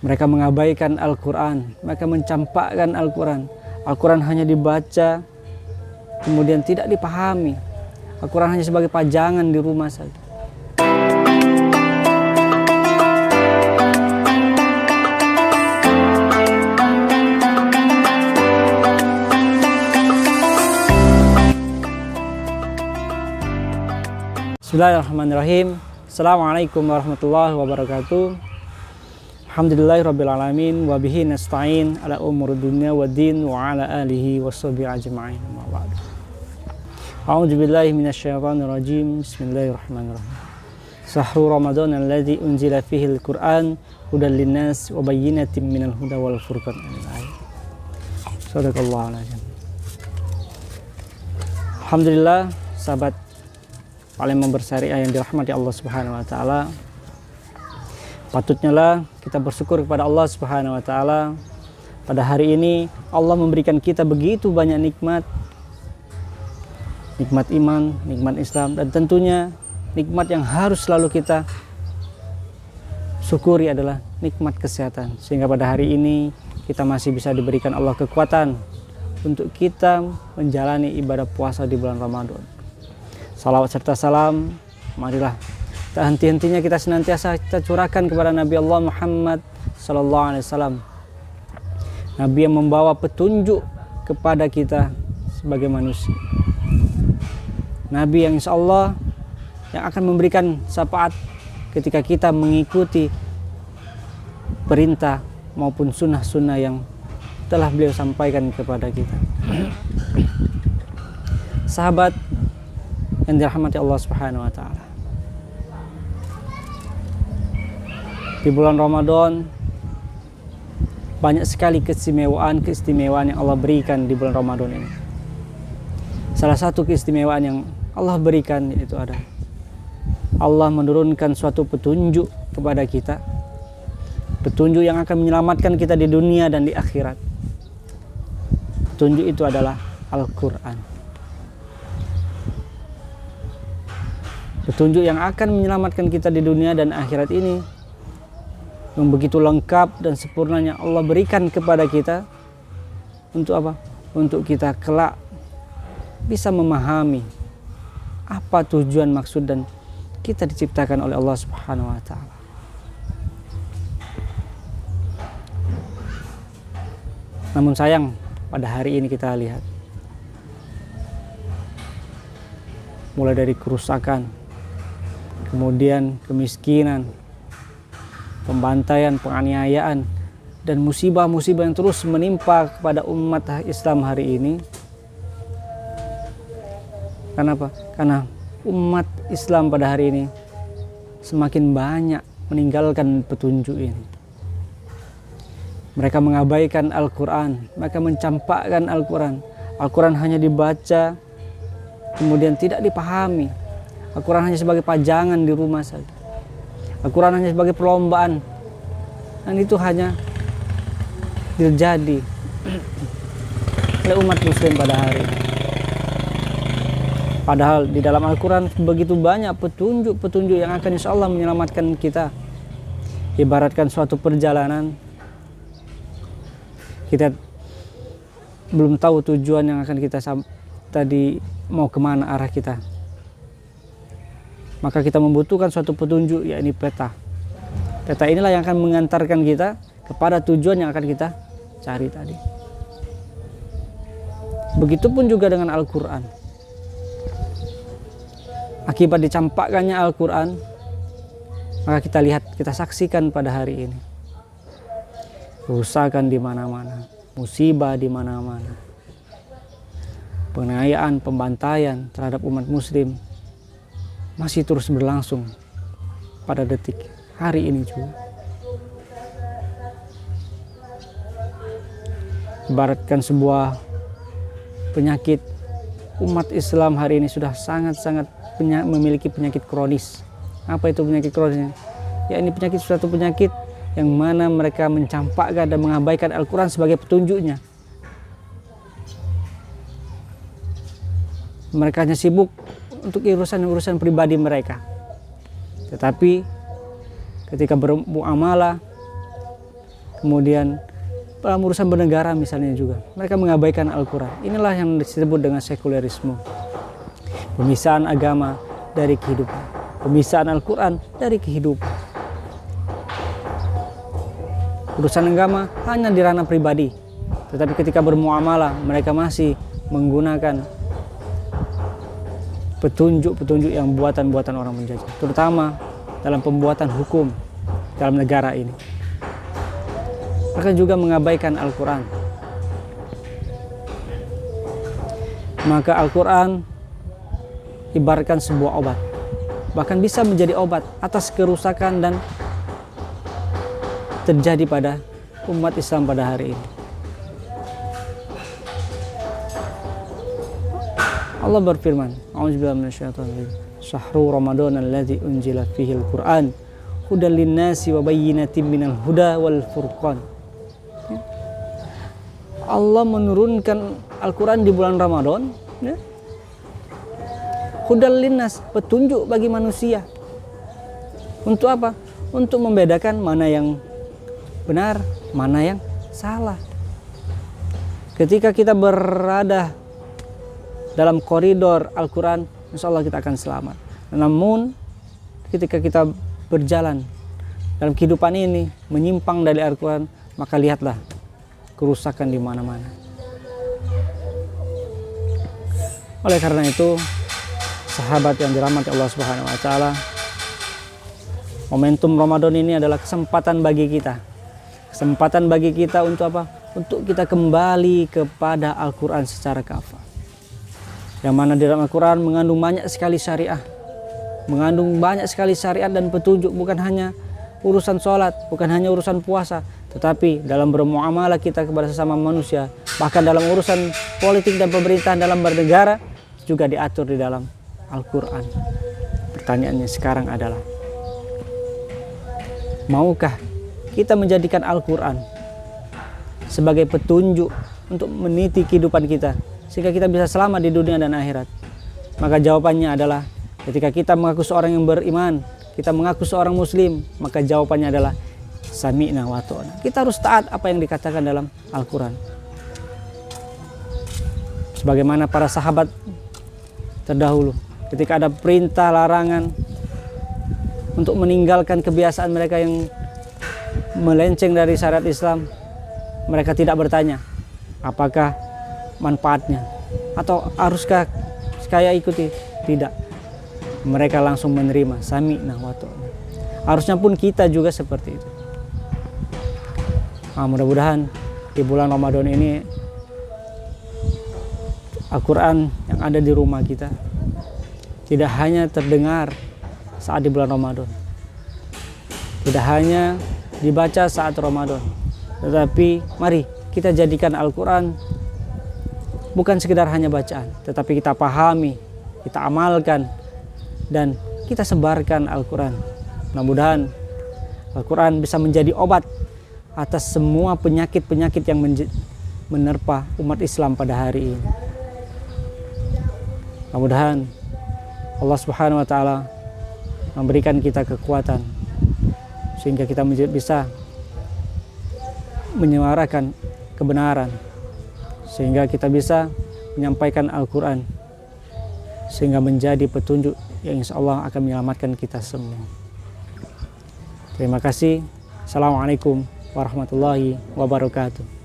Mereka mengabaikan Al-Quran, mereka mencampakkan Al-Quran. Al-Quran hanya dibaca, kemudian tidak dipahami. Al-Quran hanya sebagai pajangan di rumah saja. Bismillahirrahmanirrahim. Assalamualaikum warahmatullahi wabarakatuh. Alhamdulillahirrabbilalamin. Wabihi nasta'in ala umur dunia wa din wa ala alihi wa sahbihi ajma'in. A'udzubillahi minasyaitonirrajim. Bismillahirrahmanirrahim. Sahru Ramadan alladzi unzila fihi al-Qur'an hudan linnas wa bayyinatin minal huda wal furqan. Shadaqallahul azim. Alhamdulillah, sahabat Palembang Bersyariah yang dirahmati Allah Subhanahu wa taala. Patutnya lah kita bersyukur kepada Allah Subhanahu wa taala. Pada hari ini Allah memberikan kita begitu banyak nikmat. Nikmat iman, nikmat Islam, dan tentunya nikmat yang harus selalu kita syukuri adalah nikmat kesehatan. Sehingga pada hari ini kita masih bisa diberikan Allah kekuatan untuk kita menjalani ibadah puasa di bulan Ramadan. Salawat serta salam, marilah tak henti-hentinya kita senantiasa kita curahkan kepada Nabi Allah Muhammad sallallahu alaihi wasallam. Nabi yang membawa petunjuk kepada kita sebagai manusia. Nabi yang insya Allah yang akan memberikan syafaat ketika kita mengikuti perintah maupun sunnah-sunnah yang telah beliau sampaikan kepada kita. Sahabat yang dirahmati Allah Subhanahu wa taala. Di bulan Ramadan banyak sekali keistimewaan yang Allah berikan di bulan Ramadan ini. Salah satu keistimewaan yang Allah berikan yaitu ada Allah menurunkan suatu petunjuk kepada kita. Petunjuk yang akan menyelamatkan kita di dunia dan di akhirat. Petunjuk itu adalah Al-Quran. Petunjuk yang akan menyelamatkan kita di dunia dan akhirat ini yang begitu lengkap dan sempurnanya Allah berikan kepada kita untuk apa? Untuk kita kelak bisa memahami apa tujuan maksud dan kita diciptakan oleh Allah Subhanahu wa taala. Namun sayang pada hari ini kita lihat mulai dari kerusakan, kemudian kemiskinan, pembantaian, penganiayaan, dan musibah-musibah yang terus menimpa kepada umat Islam hari ini. Kenapa? Karena umat Islam pada hari ini semakin banyak meninggalkan petunjuk ini. Mereka mengabaikan Al-Quran, mereka mencampakkan Al-Quran. Al-Quran hanya dibaca, kemudian tidak dipahami. Al-Quran hanya sebagai pajangan di rumah saja. Al-Quran hanya sebagai perlombaan, dan itu hanya terjadi oleh umat muslim pada hari ini. Padahal di dalam Al-Quran begitu banyak petunjuk-petunjuk yang akan insya Allah menyelamatkan kita. Ibaratkan suatu perjalanan, kita belum tahu tujuan yang akan kita tadi mau kemana arah kita. Maka kita membutuhkan suatu petunjuk, yakni peta. Peta inilah yang akan mengantarkan kita kepada tujuan yang akan kita cari tadi. Begitupun juga dengan Al-Quran. Akibat dicampakkannya Al-Quran, maka kita lihat, kita saksikan pada hari ini. Kerusakan di mana-mana, musibah di mana-mana. Penganiayaan, pembantaian terhadap umat muslim masih terus berlangsung pada detik hari ini juga. Ibaratkan sebuah penyakit, umat Islam hari ini sudah sangat-sangat memiliki penyakit kronis. Apa itu penyakit kronisnya? Ya, ini suatu penyakit yang mana mereka mencampakkan dan mengabaikan Al-Quran sebagai petunjuknya. Mereka hanya sibuk untuk urusan-urusan pribadi mereka. Tetapi ketika bermuamalah, kemudian dalam urusan bernegara misalnya juga mereka mengabaikan Al-Quran. Inilah yang disebut dengan sekulerisme, pemisahan agama dari kehidupan, pemisahan Al-Quran dari kehidupan. Urusan agama hanya di ranah pribadi, tetapi ketika bermuamalah mereka masih menggunakan petunjuk-petunjuk yang buatan-buatan orang menjajah, terutama dalam pembuatan hukum dalam negara ini. Mereka juga mengabaikan Al-Quran. Maka Al-Quran ibaratkan sebuah obat, bahkan bisa menjadi obat atas kerusakan dan terjadi pada umat Islam pada hari ini. Allah berfirman, A'udzubillahi minasyaitonir rajim. Syahrul Ramadan alladzi unzila fihi al-Qur'an hudal linnasi wa bayyinatin minal huda wal furqan. Allah menurunkan Al-Quran di bulan Ramadan, ya. Hudal linnas, petunjuk bagi manusia. Untuk apa? Untuk membedakan mana yang benar, mana yang salah. Ketika kita berada dalam koridor Al-Quran, insya Allah kita akan selamat. Namun ketika kita berjalan dalam kehidupan ini menyimpang dari Al-Quran, maka lihatlah kerusakan di mana-mana. Oleh karena itu, sahabat yang dirahmati Allah Subhanahu wa taala, momentum Ramadan ini adalah kesempatan bagi kita. Kesempatan bagi kita untuk apa? Untuk kita kembali kepada Al-Quran secara kafah. Yang mana di dalam Al-Quran mengandung banyak sekali syariah, mengandung banyak sekali syariat dan petunjuk, bukan hanya urusan sholat, bukan hanya urusan puasa, tetapi dalam bermuamalah kita kepada sesama manusia, bahkan dalam urusan politik dan pemerintahan dalam bernegara juga diatur di dalam Al-Quran. Pertanyaannya sekarang adalah, maukah kita menjadikan Al-Quran sebagai petunjuk untuk meniti kehidupan kita sehingga kita bisa selamat di dunia dan akhirat? Maka jawabannya adalah, ketika kita mengaku seorang yang beriman, kita mengaku seorang muslim, maka jawabannya adalah sami'na wa ta'na. Kita harus taat apa yang dikatakan dalam Al-Quran. Sebagaimana para sahabat terdahulu, ketika ada perintah larangan untuk meninggalkan kebiasaan mereka yang melenceng dari syariat Islam, mereka tidak bertanya apakah manfaatnya atau haruskah saya ikuti. Tidak, mereka langsung menerima sami'na wa ta'na. Harusnya pun kita juga seperti itu. Mudah-mudahan di bulan Ramadan ini Al-Quran yang ada di rumah kita tidak hanya terdengar saat di bulan Ramadan, tidak hanya dibaca saat Ramadan, tetapi mari kita jadikan Al-Quran bukan sekedar hanya bacaan, tetapi kita pahami, kita amalkan, dan kita sebarkan Al-Quran. Mudah-mudahan Al-Quran bisa menjadi obat atas semua penyakit-penyakit yang menerpa umat Islam pada hari ini. Mudah-mudahan Allah Subhanahu wa taala memberikan kita kekuatan sehingga kita bisa menyuarakan kebenaran, sehingga kita bisa menyampaikan Al-Quran sehingga menjadi petunjuk yang insya Allah akan menyelamatkan kita semua. Terima kasih. Assalamualaikum warahmatullahi wabarakatuh.